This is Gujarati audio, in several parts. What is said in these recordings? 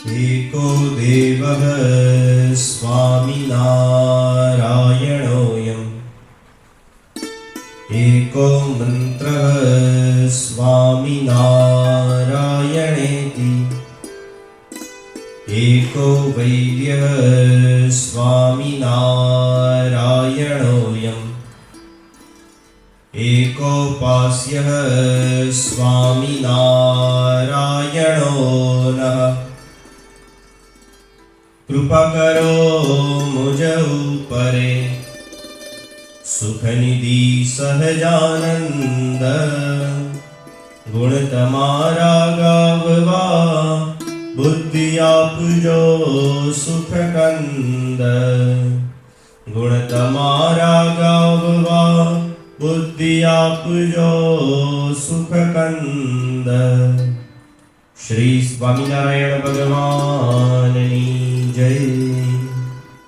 एको देवः स्वामिनारायणोऽयम् एको मन्त्रः स्वामिनारायणेति एको वैद्यः स्वामिनारायणोऽयम् एकोपास्यः स्वामिनारायणो नः। कृपा करो मुझ ऊपरे सुखनिधि सहजानंद गुण तमारा गाववा बुद्धि आपजो सुख कंद गुण तमारा गाववा बुद्धि आपजो सुख कंद। श्री स्वामिनारायण भगवाननी जय।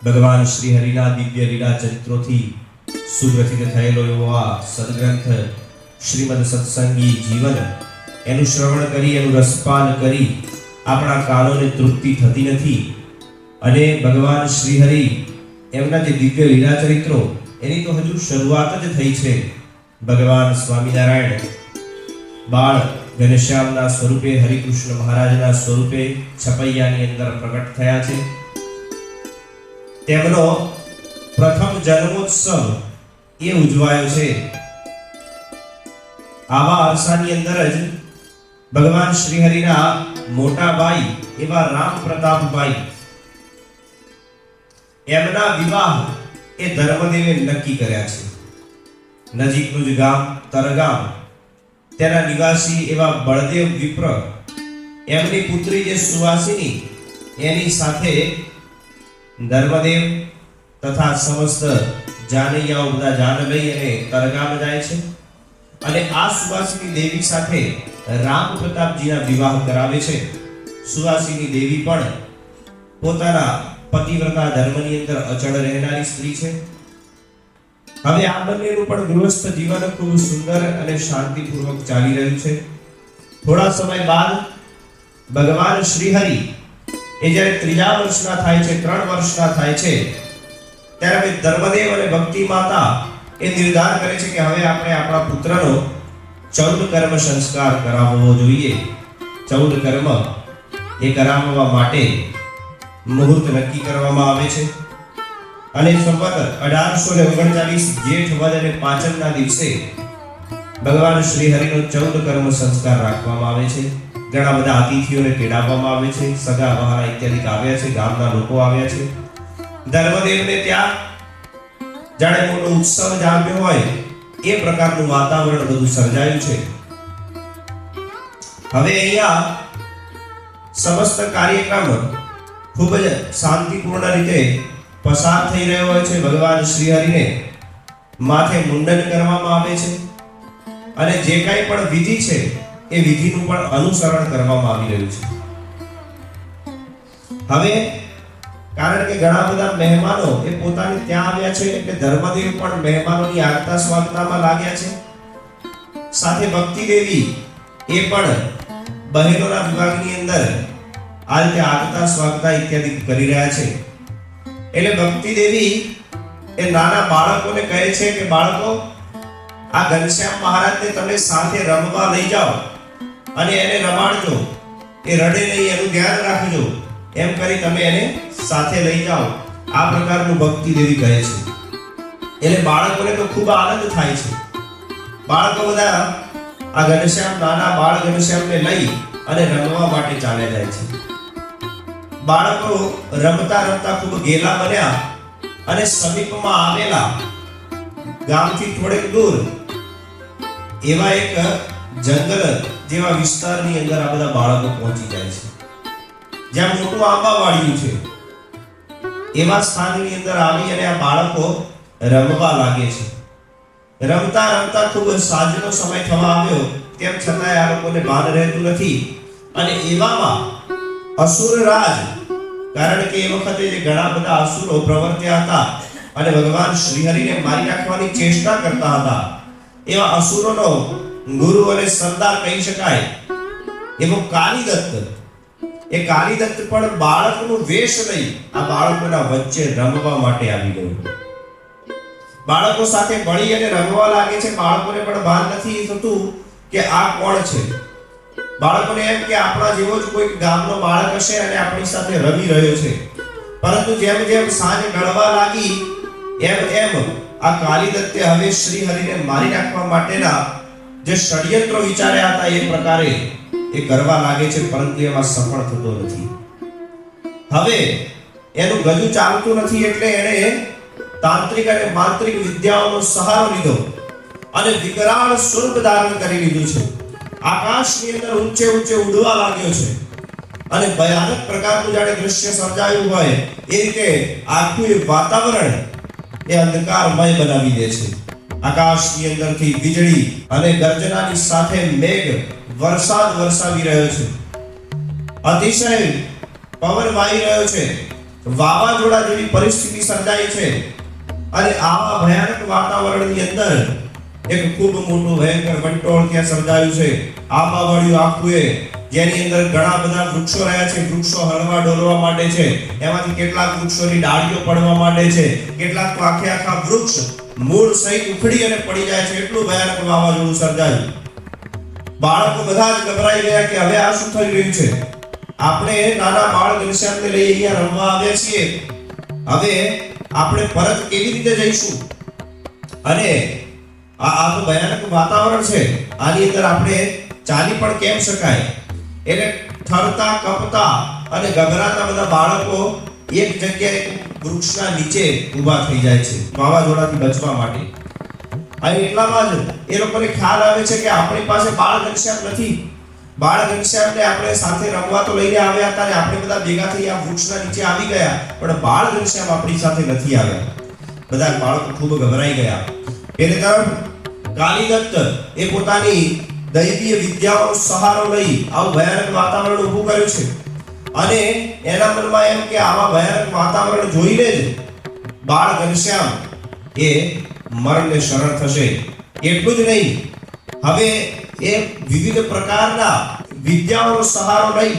भगवान श्री हरिना दिव्य लीला चरित्रोथी सुग्रथित थયેલો એવો આ સદગ્રંથ શ્રીમદ સત્સંગી જીવન એનું શ્રવણ કરી એનું રસપાન કરી આપણા કાનોને તૃપ્તિ થતી નથી અને ભગવાન શ્રી હરિ એમના જે દિવ્ય લીલા ચરિત્રો એની તો હજુ શરૂઆત જ થઈ છે। ભગવાન સ્વામિનારાયણ બાળ ઘનશ્યામના સ્વરૂપે હરિકૃષ્ણ મહારાજના સ્વરૂપે છપૈયાની અંદર પ્રગટ થયા છે। તેમનો પ્રથમ જન્મોત્સવ એ ઉજવાયો છે। આવા અરસાની અંદર જ ભગવાન શ્રી હરિના મોટા ભાઈ એવા રામ પ્રતાપભાઈ એમના વિવાહ એ ધર્મદેવે નક્કી કર્યા છે। નજીકનું જ ગામ તરગામ તેના નિવાસી એવા બળદેવ વિપ્ર એમની પુત્રી જે સુવાસિની એની સાથે ધર્મદેવ તથા સમસ્ત જાનૈયાઓ બધા જાન લઈ અને તરગામ જાય છે અને આ સુવાસિની દેવી સાથે રામ પ્રતાપજીના વિવાહ કરાવે છે। સુવાસિની દેવી પણ પોતાના પતિવ્રતા ધર્મની અંદર અચળ રહેનારી સ્ત્રી છે। હવે આ બંનેનું પણ ગૃહસ્થ જીવન ખૂબ સુંદર અને શાંતિપૂર્વક ચાલી રહ્યું છે। થોડા સમય બાદ ભગવાન શ્રી હરિ એ જ્યારે ત્રીજા વર્ષના થાય છે 3 વર્ષના થાય છે ત્યારે ધર્મદેવ અને ભક્તિ માતા એ નિર્ધાર કરે છે કે હવે આપણે આપણા પુત્રનો 14 કર્મ સંસ્કાર કરાવવો જોઈએ। 14 કર્મ એ કરાવવા માટે મુહૂર્ત નક્કી કરવામાં આવે છે અને સંવત 1839 જેઠ વદ અને પાંચમના દિવસે ભગવાન શ્રી હરિનો 14 કર્મ સંસ્કાર રાખવામાં આવે છે। ઘણા બધા અતિથિઓને તેડાવવામાં આવે છે, સગા વહાલા ઇત્યાદિ આવ્યા છે, ગામના લોકો આવ્યા છે। ધર્મદેવને ત્યાં જાણે મોટો ઉત્સવ જામ્યો હોય એ પ્રકારનું વાતાવરણ બધું સર્જાયું છે। હવે અહીંયા સમસ્ત કાર્યક્રમ ખૂબ જ શાંતિપૂર્ણ રીતે પસાર થઈ રહ્યો હોય છે। ભગવાન શ્રી હરિને માથે મુંડન કરવામાં આવે છે અને જે કાંઈ પણ વિધિ છે એ વિધિનું પણ અનુસરણ કરવામાં આવી રહ્યું છે। હવે કારણ કે ઘણા બધા મહેમાનો એ પોતાને ત્યાં આવ્યા છે એટલે ધર્મદેવ પણ મહેમાનોની આગતા સ્વાગતામાં લાગ્યા છે। સાથે ભક્તિ દેવી એ પણ બહેનોના વિભાગની અંદર આ રીતે આગતા સ્વાગતા ઇત્યાદિ કરી રહ્યા છે। એટલે ભક્તિ દેવી એ નાના બાળકોને કહે છે કે બાળકો આ ઘનશ્યામ મહારાજને તમે સાથે રમવા લઈ જાઓ અને એને રમાડજો, એ રડે નહીં એનું ધ્યાન રાખજો, એમ કરી તમે એને સાથે લઈ જાઓ। આ પ્રકારનું ભક્તિ દેવી કહે છે। એટલે બાળકોને તો ખૂબ આનંદ થાય છે। બાળકો બધા આ ઘનશ્યામ નાના બાળ ઘનશ્યામને લઈ અને રમવા માટે ચાલ્યા જાય છે। બાળકો રમતા રમતા ખૂબ ગેલા બન્યા અને સમીપમાં આવેલા ગામથી થોડેક દૂર એવા એક જંગલ જેવા વિસ્તારની અંદર આ બધા બાળકો પહોંચી જાય છે, જ્યાં મોટું આંબાવાડિયું છે। એવા સ્થાનની અંદર આવી અને આ બાળકો રમવા લાગે છે। રમતા રમતા ખૂબ સાંજનો સમય થવા આવ્યો તેમ છતાં આ લોકોને ભાન રહેતું નથી અને એવામાં અસુર રાજ, કારણ કે એ વખતે જે ઘણા બધા અસુરો પ્રવર્ત્યા હતા અને ભગવાન શ્રી હરિને મારી નાખવાની ચેષ્ટા કરતા હતા, એવા અસુરોનો ગુરુ અને સરદાર કહી શકાય એવો કાલિદત્ત એ કાલિદત્ત પણ બાળકનું વેશ લઈ આ બાળકોના વચ્ચે રમવા માટે આવી ગયો. બાળકો સાથે ભળી અને રમવા લાગે છે. બાળકોને પણ ભાન નથી થતું કે આ કોણ છે. બાળકોને એમ કે આપણા જેવો જ કોઈ ગામનો બાળક હશે અને આપણી સાથે રમી રહ્યો છે. પરંતુ જેમ જેમ સાંજ ઢળવા લાગી એમ આ કાલિદત્તે હવે શ્રી હરિને મારી નાખવા માટેના જે ષડયંત્રો વિચાર્યા હતા એ પ્રકારે એ કરવા લાગે છે, પરંતુ એમાં સફળ થતો નથી. હવે એનું ગજુ ચાલતું નથી એટલે એણે તાંત્રિક અને માંત્રિક વિદ્યાઓનો સહારો લીધો અને વિકરાળ સ્વરૂપ ધારણ કરી લીધું છે. આકાશની અંદર ઊંચે ઊંચે ઉડવા લાગ્યો છે અને ભયાનક પ્રકારનું જાણે દૃશ્ય સર્જાયું હોય એ રીતે આખું એ વાતાવરણ એ અંધકારમય બનાવી દે છે. આકાશની અંદરથી વીજળી અને ગર્જનાની સાથે મેઘ વરસાદ વરસાવી રહ્યો છે. અતિશય પવન વાઈ રહ્યો છે. વાવાઝોડા જેવી પરિસ્થિતિ સર્જાઈ છે અને આવા ભયાનક વાતાવરણની અંદર એક ખૂબ મોટું ભયંકર વંટોળ ત્યાં સર્જાયું છે. આંબાવાળ્યું આખું એ જેની અંદર ઘણા બધા વૃક્ષો રહ્યા છે. વૃક્ષો હળવા ડોલવા માટે છે. એમાંથી કેટલાક વૃક્ષોની ડાળીઓ પડવા માટે છે. કેટલાક તો આખા વૃક્ષ મૂળ સહિત ઉખડી અને પડી જાય છે. એટલું ભયાનક વાવાઝોડું સર્જાયું. બાળકો બધા જ ગભરાઈ ગયા કે હવે આ શું થઈ રહ્યું છે. આપણે નાના બાળ ઘનશ્યામને લઈ અહીંયા રમવા આવ્યા છીએ. હવે આપણે પરત કેવી રીતે જઈશું? અને આ તો ભયાનક વાતાવરણ છે. આની અંદર આપણે ચાલી પણ કેમ શકાય? એટલે ઠરતા કપતા અને ગભરાતા બધા બાળકો એક જગ્યાએ વૃક્ષના નીચે ઊભા થઈ જાય છે વાવાઝોડાથી બચવા માટે. અને એટલામાં જ એ લોકોને ખ્યાલ આવે છે કે આપણી પાસે બાળ ઘનશ્યામ નથી. બાળ ઘનશ્યામને આપણે સાથે રમવા તો લઈને આવ્યા હતા અને આપણે બધા ભેગા થઈ આ વૃક્ષના નીચે આવી ગયા, પણ બાળ ઘનશ્યામ આપણી સાથે નથી આવ્યા. બધા બાળકો ખૂબ ગભરાઈ ગયા. એને તરફ કાલિદત્ત એ પોતાની દૈવીય વિદ્યાઓનો સહારો લઈ આવું ભયાનક વાતાવરણ ઊભું કર્યું છે અને એના મનમાં એમ કે આવા ભયાનક વાતાવરણ જોઈને જ બાળ ઘનશ્યામ એ મરણને શરણ થશે. એટલું જ નહીં, હવે એ વિવિધ પ્રકારના વિદ્યાઓનો સહારો લઈ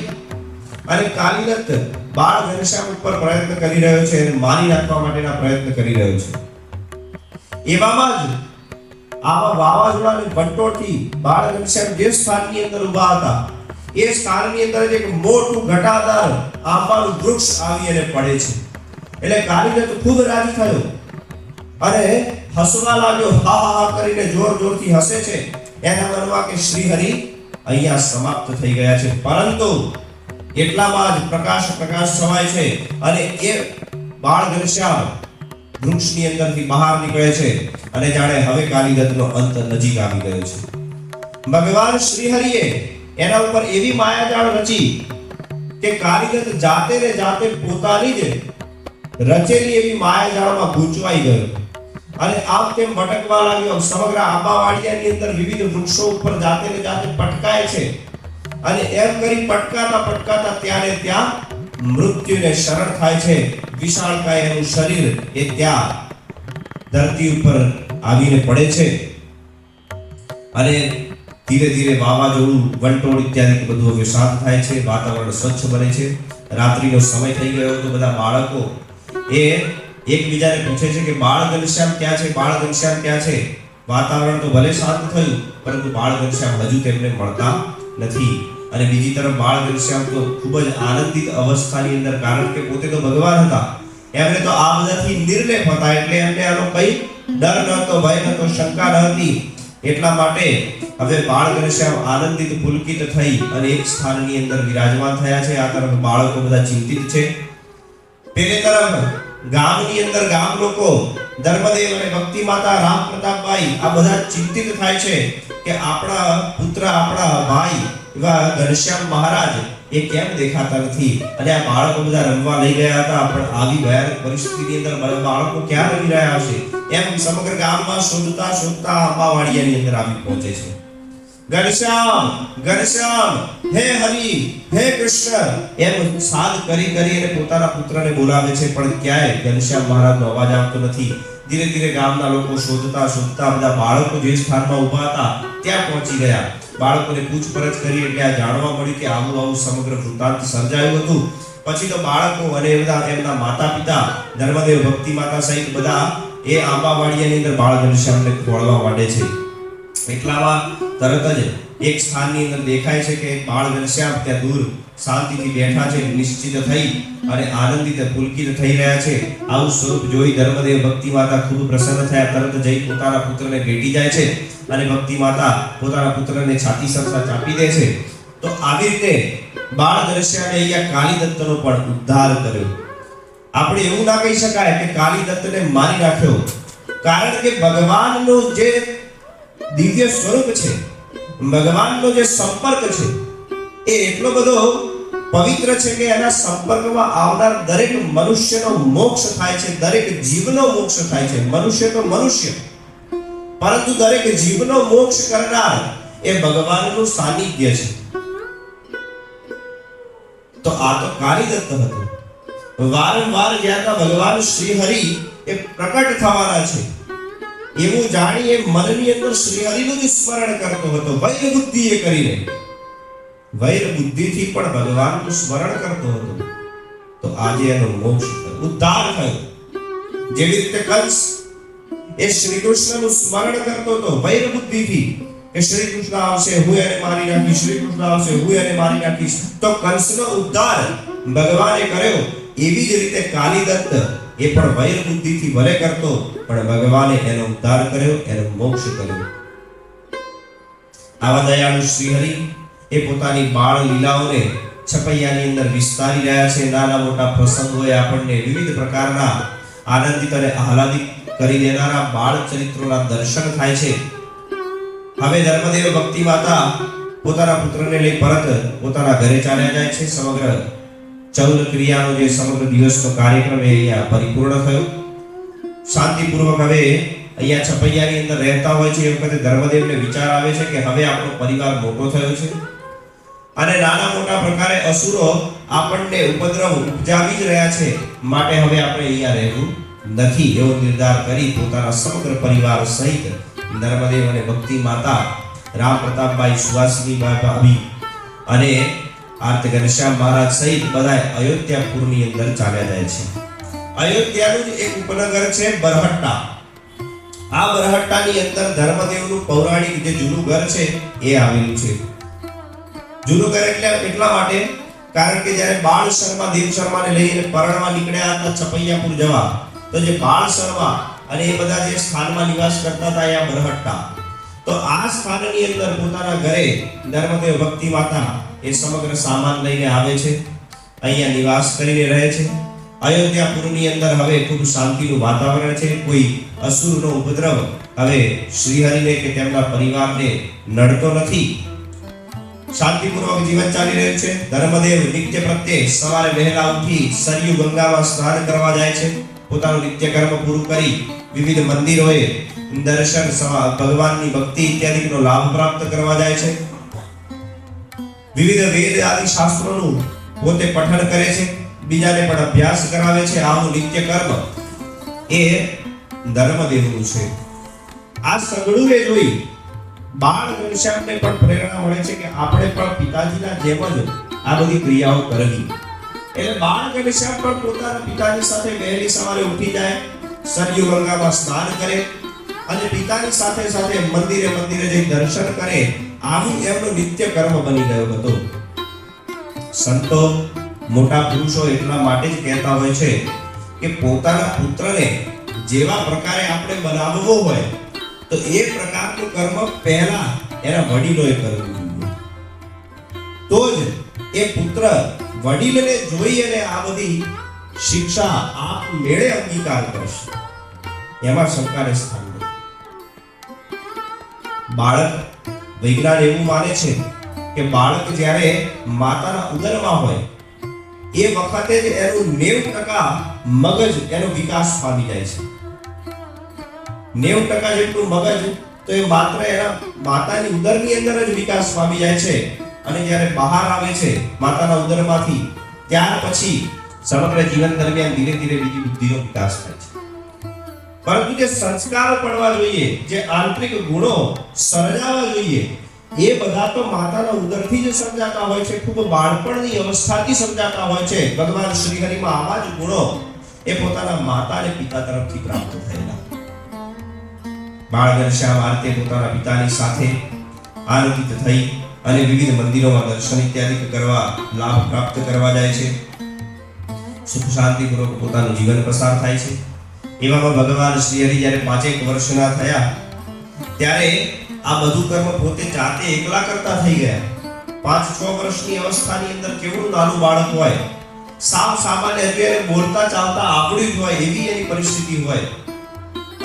અને કાલિદત્ત બાળ ઘનશ્યામ ઉપર પ્રયત્ન કરી રહ્યો છે અને મારી નાખવા માટેના પ્રયત્ન કરી રહ્યો છે. એવામાં જ આવા વાવાઝોડા અને વંટોળથી બાળ ઘનશ્યામ જે સ્થાનની અંદર ઊભા હતા એ સ્થાનની અંદર એક મોટું ઘટાદાર આંબાનું વૃક્ષ આવી અને પડે છે. એટલે કાલિદત્ત ખૂબ રાજી થયો અને હસવા લાગ્યો. હા હા હા કરીને જોર જોરથી હસે છે. એના મનમાં કે શ્રી હરિ અહીંયા સમાપ્ત થઈ ગયા છે. પરંતુ એટલામાં જ પ્રકાશ છવાય છે અને એ બાળ ઘનશ્યામ વૃક્ષની અંદરથી બહાર નીકળે છે અને જાણે હવે કાલિદત્તનો અંત નજીક આવી ગયો છે. ભગવાન શ્રી હરિએ એના ઉપર એવી માયાજાળ રચી કે કાલિદત્ત જાતે ને જાતે પોતાની જ રચેલી એવી માયાજાળમાં ગૂંચવાઈ ગયો અને આમ તેમ ભટકવા લાગ્યો. સમગ્ર આંબાવાડિયાની અંદર વિવિધ વૃક્ષો ઉપર જાતે ને જાતે પટકાય છે અને એમ કરી પટકાતા ત્યાં ને ત્યાં મૃત્યુને શરણ થાય છે. વિશાળકાય એનું શરીર એ ત્યાં ધરતી ઉપર આવીને પડે છે અને ધીરે ધીરે વાવાઝોડું વંટોળ ઇત્યાદિ બધું હવે શાંત થાય છે. વાતાવરણ સ્વચ્છ બને છે. રાત્રિનો સમય થઈ ગયો તો બધા બાળકો એ એકબીજાને પૂછે છે કે બાળ ઘનશ્યામ ક્યાં છે, બાળ ઘનશ્યામ ક્યાં છે. વાતાવરણ તો ભલે શાંત થયું પરંતુ બાળ ઘનશ્યામ હજુ તેમને મળતા નથી. અને બીજી તરફ બાળ ઘનશ્યામ તો ખૂબ જ આનંદિત અવસ્થાની અંદર, કારણ કે પોતે તો ભગવાન હતા, એમને તો આ બધાથી નિર્લેપ હતા, એટલે એમને આનો કઈ ડર નહોતો, ભય નહોતો, શંકા ન હતી. એટલા માટે હવે બાળ ઘનશ્યામ આનંદિત પુલકિત થઈ અને એક સ્થાનની અંદર વિરાજમાન થયા છે. આ તરફ બાળકો બધા ચિંતિત છે. પેલી તરફ ગામની અંદર ગામ લોકો ધર્મદેવ અને ભક્તિ માતા રામ પ્રતાપભાઈ આ બધા ચિંતિત થાય છે કે આપણા પુત્ર, આપણા ભાઈ એવા ઘનશ્યામ મહારાજ એ કેમ દેખાતા નથી. અને આ બાળકો બધા રમવા લઈ ગયા હતા, પણ આવી ભયાનક પરિસ્થિતિની અંદર બાળકો ક્યાં રમી રહ્યા હશે એમ સમગ્ર ગામમાં શોધતા આંબાવાડિયાની અંદર આવી પહોંચે છે. ઘનશ્યામ, ઘનશ્યામ, હે હરિ, હે કૃષ્ણ એમ સાદ કરી અને પોતાના પુત્રને બોલાવે છે, પણ ક્યાંય ઘનશ્યામ મહારાજનો અવાજ આવતો નથી. ધીરે ધીરે ગામના લોકો શોધતા બધા બાળકો જે સ્થાનમાં ઊભા હતા ત્યાં પહોંચી ગયા બાળકોને પૂછપરછ કરી એટલે આ જાણવા મળ્યું કે આવું સમગ્ર વૃત્તાંત સર્જાયું હતું. પછી તો બાળકો અને એમના માતા પિતા ધર્મદેવ ભક્તિ માતા સહિત બધા એ આંબાવાડિયાની અંદર બાળ ઘનશ્યામને ખોળવા માંડે છે. એટલામાં તરત જ એક સ્થાનની અંદર દેખાય છે કે બાળ ઘનશ્યામ ત્યાં દૂર શાંતિથી બેઠા છે, નિશ્ચિત થઈ અને આનંદિત પુલકિત થઈ રહ્યા છે. આવું સ્વરૂપ જોઈ ધર્મદેવ ભક્તિ માતા ખૂબ પ્રસન્ન થયા. તરત જઈ પોતાના પુત્રને ભેટી જાય છે અને ભક્તિ માતા પોતાના પુત્રને છાતી સરસા ચાપી દે છે. તો આવી રીતે બાળ ઘનશ્યામે અહીંયા કાલીદત્તનો પણ ઉદ્ધાર કર્યો. આપણે એવું ના કહી શકાય કે કાલીદત્તને મારી નાખ્યો, કારણ કે ભગવાનનું જે દિવ્ય સ્વરૂપ છે, ભગવાનનો જે સંપર્ક છે એ એટલો બધો પવિત્ર છે કે એના સંપર્કમાં આવનાર દરેક મનુષ્યનો મોક્ષ થાય છે, દરેક જીવનો મોક્ષ થાય છે. મનુષ્ય તો મનુષ્ય, પરંતુ દરેક જીવનો મોક્ષ કરનાર એ ભગવાનનું સાનિધ્ય છે. તો આ તો કાલીદત્ત હતો. વારંવાર જ્યાં ભગવાન શ્રી હરિ એ પ્રકટ થવાના છે એવું જાણી એ મનની અંદર શ્રી હરિનું જ સ્મરણ કરતો હતો, વૈર બુદ્ધિએ કરીને. વૈર બુદ્ધિથી પણ ભગવાનનું સ્મરણ કરતો હતો. તો આજે એનો મોક્ષ થયો, ઉદ્ધાર થયો. જેવી રીતે કંસ એ શ્રી કૃષ્ણનું સ્મરણ કરતો હતો વૈર બુદ્ધિથી કે શ્રી કૃષ્ણ આવશે હું એને મારી નાખીશ, શ્રી કૃષ્ણ આવશે હું એને મારી નાખીશ, તો કંસનો ઉદ્ધાર ભગવાને કર્યો. એવી જ રીતે કાલીદત્ત એ પણ વૈર બુદ્ધિથી ભલે કરતો, પણ ભગવાને એનો ઉદ્ધાર કર્યો, એનો મોક્ષ કર્યો. આવા દયાળુ શ્રી હરિ એ પોતાની બાળ લીલાઓને છપૈયાની અંદર વિસ્તારી રહ્યા છે. નાના મોટા પ્રસંગોએ આપણને વિવિધ પ્રકારના આનંદિત અને આહલાદિત કરી દેનારા બાળ ચરિત્રોના દર્શન થાય છે. હવે ધર્મદેવ ભક્તિ માતા પોતાના પુત્રને લઈ પરત પોતાના ઘરે ચાલ્યા જાય છે. સમગ્ર ચૌલ ક્રિયાનો જે સમગ્ર દિવસનો કાર્યક્રમ અહીંયા પરિપૂર્ણ થયો. શાંતિપૂર્વક હવે અહીંયા છપૈયાની અંદર રહેતા હોય છે. એ વખતે ધર્મદેવને વિચાર આવે છે કે હવે આપણો પરિવાર મોટો થયો છે અને નાના મોટા પ્રકારે અસુરો આપણને ઉપદ્રવ ઉપજાવી જ રહ્યા છે, માટે હવે આપણે અહીંયા રહેવું નથી એવો નિર્ધાર કરી પોતાના સમગ્ર પરિવાર સહિત નર્મદેવ અને ભક્તિ માતા, રામ પ્રતાપભાઈ, સુવાસિની ભાભી અને આર્ત ઘનશ્યામ મહારાજ સહિત બધા અયોધ્યાપુરની અંદર ચાલ્યા જાય છે. અયોધ્યાનું જ એક ઉપનગર છે બરહટ્ટા. આ બરહટ્ટાની અંદર ધર્મદેવનું પૌરાણિક જે જૂનું ઘર છે એ આવેલું છે. જૂનું ઘર એટલા માટે કારણ કે જ્યારે બાળ શર્મા દેવ શર્માને લઈને પરણવા નીકળ્યા હતા છપૈયાપુર જવા, તો જે બાળ શર્મા અને એ બધા જે સ્થાનમાં નિવાસ કરતા હતા અહીંયા બરહટ્ટા, તો આ સ્થાનની અંદર પોતાના ઘરે નર્મદેવ ભક્તિ માતા એ સમગ્ર સામાન લઈને આવે છે, અહીંયા નિવાસ કરીને રહે છે. અયોધ્યાપુરની અંદર હવે ખૂબ શાંતિનું વાતાવરણ છે. કોઈ અસુરનો ઉપદ્રવ હવે શ્રીહરિને કે તેમના પરિવારને નડતો નથી. શાંતિપૂર્વક જીવન ચાલી રહ્યું છે. ધર્મદેવ નિત્ય પ્રત્યે સવારે વહેલા ઉઠી સરયુ ગંગામાં સ્નાન કરવા જાય છે. પોતાનું નિત્ય કર્મ પૂરું કરી વિવિધ મંદિરોએ દર્શન, ભગવાનની ભક્તિ ઇત્યાદિનો લાભ પ્રાપ્ત કરવા જાય છે. વિવિધ વેદ આદિ શાસ્ત્રોનું પોતે પઠન કરે છે, બીજાને પણ અભ્યાસ કરાવે છે. આવું નિત્ય કર્મ એ ધર્મદેવનું છે. આ સગળુને જોઈ બાળ ઘનશ્યામને પણ પ્રેરણા મળે છે કે આપણે પણ પિતાજીના જેમ જ આ બધી ક્રિયાઓ કરવી. એટલે બાળ ઘનશ્યામ પણ પોતાના પિતાની સાથે વહેલી સવારે ઉઠી જાય, સરયુ ગંગામાં સ્નાન કરે અને પિતાની સાથે સાથે મંદિરે જઈ દર્શન કરે. આવું એમનું નિત્ય કર્મ બની ગયો હતો. સંતો, મોટા પુરુષો એટલા માટે જ કહેતા હોય છે કે પોતાના પુત્રને જેવા પ્રકારે આપણે બનાવવો હોય તો એ પ્રકારનું કર્મ પહેલા એના વડીલોએ કરવું જોઈએ. તો જ એ પુત્ર વડીલને જોઈ અને આ બધી શિક્ષા આપમેળે અંગીકાર કરશે. એમાં શંકાને સ્થાન નથી. બાળક, વિજ્ઞાન એવું માને છે કે બાળક જ્યારે માતાના ઉદરમાં હોય એ વખતે જ એનું 90% મગજ એનો વિકાસ પામી જાય છે. 90% જેટલું મગજ તો એ માત્ર એના માતાની ઉદરની અંદર જ વિકાસ પામી જાય છે અને જ્યારે બહાર આવે છે માતાના ઉદરમાંથી ત્યાર પછી સમગ્ર જીવન દરમિયાન ધીરે ધીરે બીજી બુદ્ધિનો વિકાસ થાય છે. પરંતુ જે સંસ્કારો પડવા જોઈએ, જે આંતરિક ગુણો સર્જાવા જોઈએ, એ બધા તો માતાના ઉદરથી જ સમજાતા હોય છે, ખૂબ બાળપણની અવસ્થાથી સમજાતા હોય છે. ભગવાન શ્રી હરિમાં આવા જ ગુણો એ પોતાના માતા અને પિતા તરફથી પ્રાપ્ત થયેલા. બાળ ઘનશ્યામ આ રીતે પોતાના પિતાની સાથે આનંદિત થઈ અને વિવિધ મંદિરોમાં દર્શન ઇત્યાદિ કરવા, લાભ પ્રાપ્ત કરવા જાય છે. સુખ શાંતિપૂર્વક પોતાનું જીવન પસાર થાય છે. એવામાં ભગવાન શ્રી હરિ જ્યારે 5 વર્ષના થયા ત્યારે આ બધું કર્મ પોતે જાતે એકલા કરતા થઈ ગયા. 5-6 વર્ષની અવસ્થાની અંદર કેવું નાનું બાળક હોય, સાવ સામાન્ય અત્યારે બોલતા ચાલતા આવડ્યું જ હોય એવી એની પરિસ્થિતિ હોય,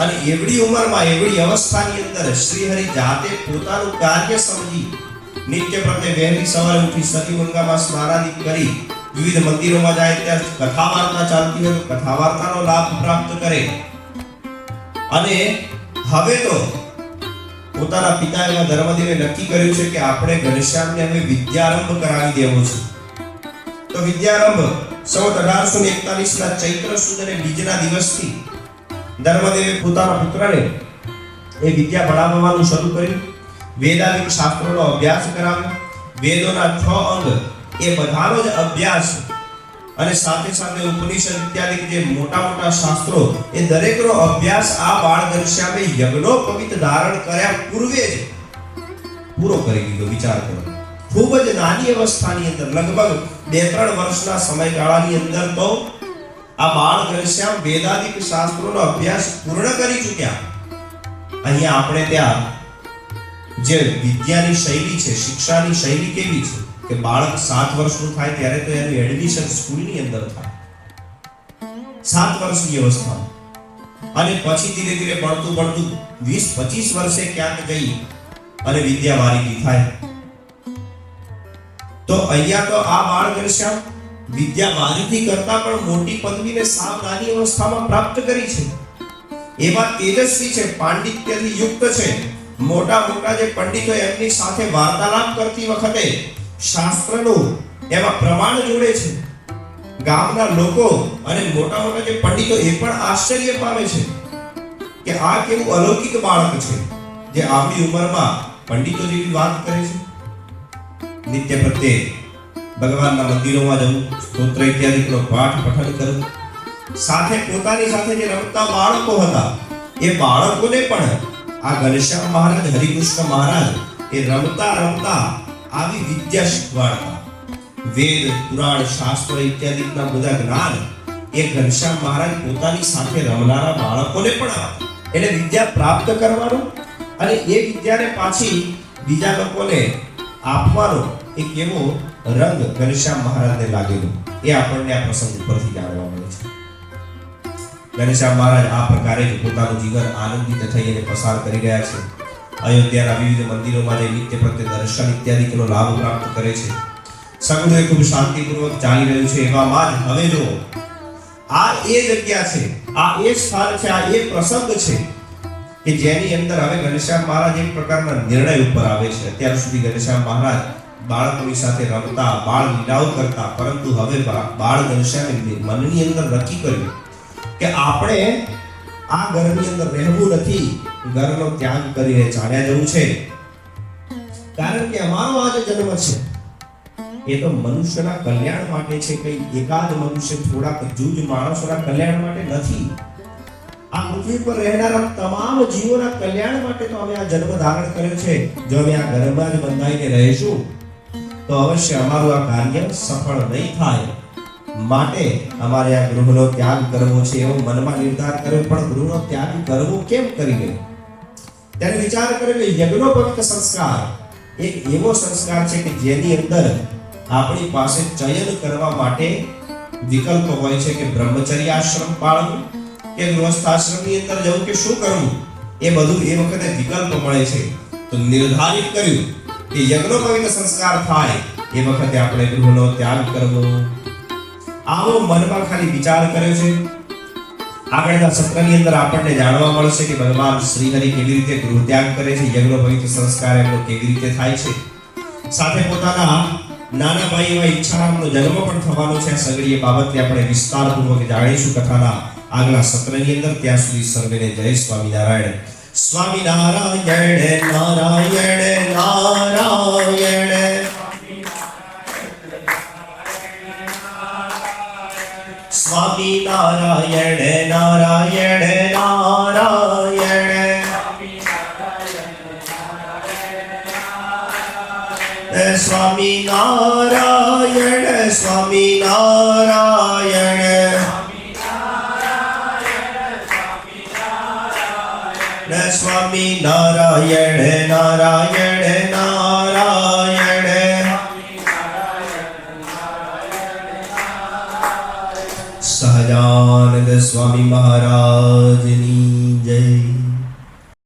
અને એવડી ઉંમરમાં એવડી અવસ્થાની અંદર શ્રી હરિ જાતે પોતાનું કાર્ય સમજી નિત્ય પ્રત્યે વહેલી સવારે ઉઠી સતી ગંગામાં સ્નાનાદિ કરી વિવિધ મંદિરોમાં જાય, ત્યાં કથા વાર્તા ચાલતી હોય તો કથા વાર્તાનો લાભ પ્રાપ્ત કરે. અને હવે તો પોતાના પિતા એવા ધર્મદેવે નક્કી કર્યું છે કે આપણે ઘનશ્યામને હવે વિદ્યારંભ કરાવી દેવો છે. તો વિદ્યારંભ સંવત 1841 ના ચૈત્ર સુદ અને બીજના દિવસથી ધર્મદેવે પોતાના પુત્રને એ વિદ્યા ભણાવવાનું શરૂ કર્યું. વેદાંતિક શાસ્ત્રોનો અભ્યાસ કરાવ્યો. વેદોના 6 અંગ એ બધાનો જ અભ્યાસ, અને સાથે સાથે ઉપનિષદ ઇત્યાદિ જે મોટા મોટા શાસ્ત્રો એ દરેકનો અભ્યાસ આ બાળ ઘનશ્યામે યજ્ઞોપવિત ધારણ કર્યા પૂર્વે જ પૂરો કરી દીધો. વિચાર કરો, ખૂબ જ નાની અવસ્થાની અંદર લગભગ 2-3 વર્ષના સમયગાળાની અંદર તો આ બાળ ઘનશ્યામ વેદાંતિક શાસ્ત્રોનો અભ્યાસ પૂર્ણ કરી ચૂક્યા. અહીંયા આપણે ત્યાં જે વિદ્યાની શૈલી છે, શિક્ષાની શૈલી કેવી છે કે બાળક 7 વર્ષનું થાય ત્યારે તો એનું એડમિશન સ્કૂલની અંદર થાય, 7 વર્ષની અવસ્થા, અને પછી ધીરે ધીરે ભણતું 20-25 વર્ષે ક્યાંક જઈ અને વિદ્યાવારિધી થાય. તો અહીંયા તો આ બાળ ઘનશ્યામ વિદ્યાવારિધી કરતા પણ મોટી પદવીને સાવ નાની અવસ્થામાં પ્રાપ્ત કરી છે. એવા તેજસ્વી છે, પાંડિત્યથી યુક્ત છે. મોટા મોટા જે પંડિતો એમની સાથે વાર્તાલાપ કરતી વખતે શાસ્ત્રનું એમાં પ્રમાણ જોડે છે. ગામના લોકો અને મોટા મોટા જે પંડિતો એ પણ આશ્ચર્ય પામે છે કે આ કેવું અલૌકિક બાળક છે જે આપણી ઉંમરમાં પંડિતો જેવી વાત કરે છે. નિત્ય પ્રત્યે ભગવાનના મંદિરોમાં જવું, સ્તોત્ર ઇત્યાદિનો પાઠ પઠન કરવું, સાથે પોતાની સાથે જે રમતા બાળકો હતા એ બાળકોને પણ આ ઘનશ્યામ મહારાજ, હરિકૃષ્ણ મહારાજ એ રમતા રમતા આવી વિદ્યા શીખવાડતા. વેદ, પુરાણ, શાસ્ત્ર ઇત્યાદિના બધા જ્ઞાન એ ઘનશ્યામ મહારાજ પોતાની સાથે રમનારા બાળકોને પણ આપતા. એટલે વિદ્યા પ્રાપ્ત કરવાનું અને એ વિદ્યાને પાછી બીજા લોકોને આપવાનો એક એવો રંગ ઘનશ્યામ મહારાજને લાગેલો એ આપણને આ પ્રસંગ ઉપરથી જાણવા મળે છે. ઘનશ્યામ મહારાજ આ પ્રકારે જ પોતાનું જીવન આનંદિત થઈ અને પસાર કરી રહ્યા છે. અયોધ્યાના વિવિધ મંદિરોમાં જે નિત્ય પ્રત્યે દર્શન ઇત્યાદિનો લાભ પ્રાપ્ત કરે છે. સગડું ખૂબ શાંતિપૂર્વક ચાલી રહ્યું છે. એવામાં જ હવે જો આ એ જગ્યા છે, આ એ સ્થાન છે, આ એ પ્રસંગ છે કે જેની અંદર હવે ઘનશ્યામ મહારાજ એક પ્રકારના નિર્ણય ઉપર આવે છે. અત્યાર સુધી ઘનશ્યામ મહારાજ બાળકોની સાથે રમતા, બાળ લીલાઓ કરતા, પરંતુ હવે બાળ ઘનશ્યામે મનની અંદર નક્કી કર્યું કે આપણે આ ઘરની અંદર રહેવું નથી, ઘરનો ત્યાગ કરીને ચાલ્યા જવું છે. કારણ કે અમારો આ જે જન્મ છે એ તો મનુષ્યના કલ્યાણ માટે છે. કઈ એકાદ મનુષ્ય, થોડાક જૂજ માણસોના કલ્યાણ માટે નથી. આ પૃથ્વી પર રહેનારા તમામ જીવોના કલ્યાણ માટે તો અમે આ જન્મ ધારણ કર્યો છે. જો અમે આ ઘરમાં જ બંધાઈને રહીશું તો અવશ્ય અમારું આ કાર્ય સફળ નહીં થાય. માટે અમારે આ ગૃહનો ત્યાગ કરવો છે એવો મનમાં નિર્ધાર કર્યો. પણ ગૃહનો ત્યાગ કરવો કેમ કરીને? ત્યારે વિચાર કર્યો કે યજ્ઞોપવિત સંસ્કાર એક એવો સંસ્કાર છે કે જેની અંદર આપણી પાસે ચયન કરવા માટે વિકલ્પ હોય છે કે બ્રહ્મચર્ય આશ્રમ પાળવું કે ગૃહસ્થાશ્રમની અંદર જવું કે શું કરવું, એ બધું એ વખતે વિકલ્પ મળે છે. તો નિર્ધારિત કર્યું કે યજ્ઞોપવિત સંસ્કાર થાય એ વખતે આપણે ગૃહનો ત્યાગ કરવો. આવો મનમાં ખાલી વિચાર કર્યો છે. આગળના સત્રની અંદર આપણને જાણવા મળશે કે ભગવાન શ્રી હરિ કેવી રીતે ગૃહ ત્યાગ કરે છે, યજ્ઞોપવિત સંસ્કાર એમનો કેવી રીતે થાય છે. સાથે પોતાના નાના ભાઈ એવા ઈચ્છારામનો જન્મ પણ થવાનો છે. આ સગળી બાબતે આપણે વિસ્તારપૂર્વક જાણીશું કથાના આગલા સત્રની અંદર. ત્યાં સુધી સર્વેને જય સ્વામિનારાયણ. સ્વામી નારાયણ નારાયણ નારાયણ. સ્વામી નારાયણ નારાયણ નારાયણ. સ્વામી નારાયણ સ્વામી નારાયણ. સ્વામી નારાયણ નારાયણ નારાયણ. સહજાનંદ સ્વામી મહારાજની જય.